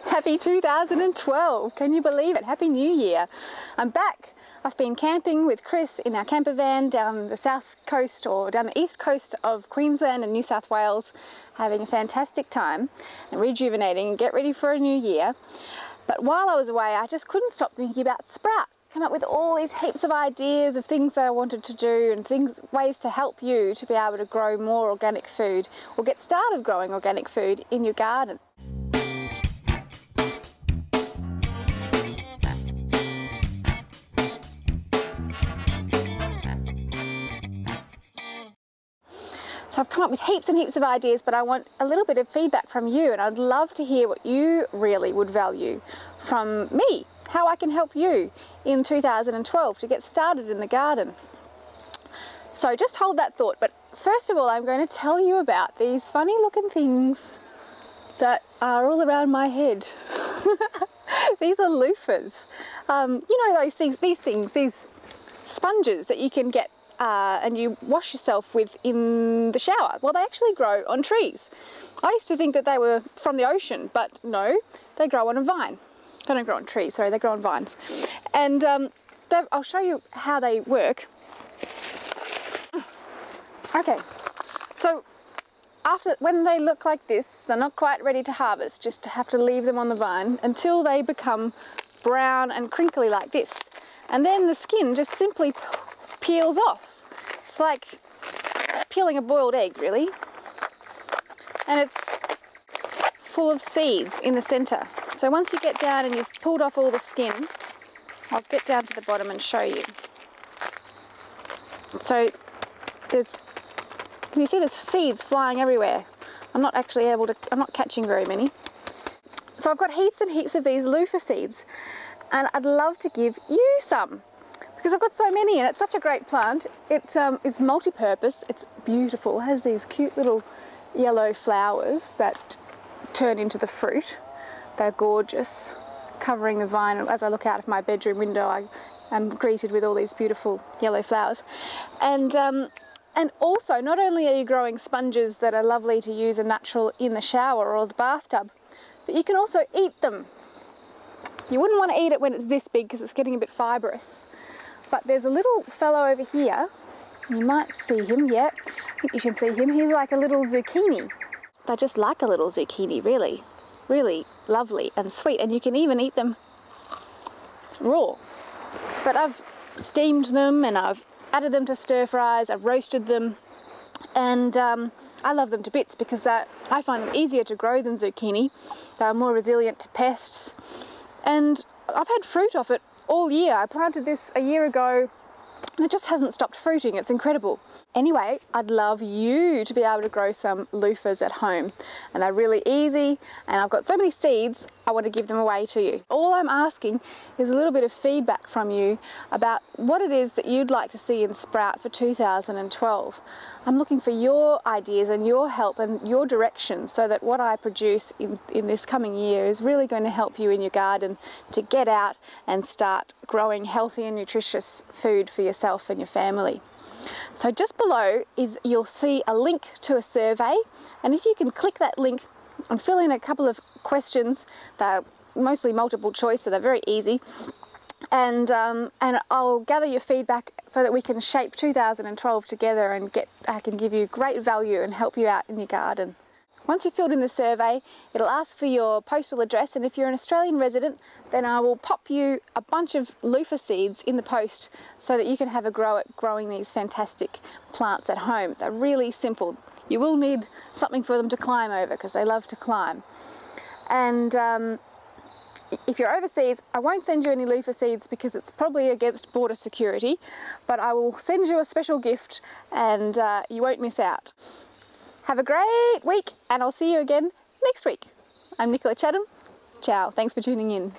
Happy 2012, can you believe it? Happy New Year. I'm back. I've been camping with Chris in our camper van down the south coast or down the east coast of Queensland and New South Wales, having a fantastic time and rejuvenating and get ready for a new year. But while I was away, I just couldn't stop thinking about Sprout. Come up with all these heaps of ideas of things that I wanted to do and ways to help you to be able to grow more organic food or get started growing organic food in your garden. So I've come up with heaps and heaps of ideas, but I want a little bit of feedback from you, and I'd love to hear what you really would value from me, how I can help you in 2012 to get started in the garden. So just hold that thought, but first of all I'm going to tell you about these funny looking things that are all around my head. These are loofahs. You know these sponges that you can get and you wash yourself with in the shower. Well, they actually grow on trees. I used to think that they were from the ocean, but no, they grow on a vine. They don't grow on trees, sorry, they grow on vines. And I'll show you how they work. Okay, so when they look like this, they're not quite ready to harvest, just to have to leave them on the vine until they become brown and crinkly like this. And then the skin just simply peels off. It's like peeling a boiled egg, really. And it's full of seeds in the center. So once you get down and you've pulled off all the skin, I'll get down to the bottom and show you. So can you see the seeds flying everywhere? I'm not catching very many. So I've got heaps and heaps of these loofah seeds, and I'd love to give you some, because I've got so many and it's such a great plant. It is multi-purpose, it's beautiful, it has these cute little yellow flowers that turn into the fruit. They're gorgeous, covering the vine. As I look out of my bedroom window, I am greeted with all these beautiful yellow flowers. And also, not only are you growing sponges that are lovely to use and natural in the shower or the bathtub, but you can also eat them. You wouldn't want to eat it when it's this big because it's getting a bit fibrous. But there's a little fellow over here, you might see him, yeah, I think you can see him. He's like a little zucchini. They're just like a little zucchini, really. Really lovely and sweet, and you can even eat them raw. But I've steamed them and I've added them to stir fries, I've roasted them, and I love them to bits because I find them easier to grow than zucchini. They're more resilient to pests, and I've had fruit off it all year. I planted this a year ago and it just hasn't stopped fruiting. It's incredible. Anyway, I'd love you to be able to grow some loofahs at home, and they're really easy, and I've got so many seeds I want to give them away to you. All I'm asking is a little bit of feedback from you about what it is that you'd like to see in Sprout for 2012. I'm looking for your ideas and your help and your direction so that what I produce in this coming year is really going to help you in your garden to get out and start growing healthy and nutritious food for yourself and your family. So just below you'll see a link to a survey, and if you can click that link and fill in a couple of questions, they're mostly multiple choice, so they're very easy, and I'll gather your feedback so that we can shape 2012 together and I can give you great value and help you out in your garden. Once you've filled in the survey, it'll ask for your postal address, and if you're an Australian resident, then I will pop you a bunch of loofah seeds in the post so that you can have a go at growing these fantastic plants at home. They're really simple. You will need something for them to climb over because they love to climb. And if you're overseas, I won't send you any loofah seeds because it's probably against border security, but I will send you a special gift, and you won't miss out. Have a great week, and I'll see you again next week. I'm Nicola. Ciao. Thanks for tuning in.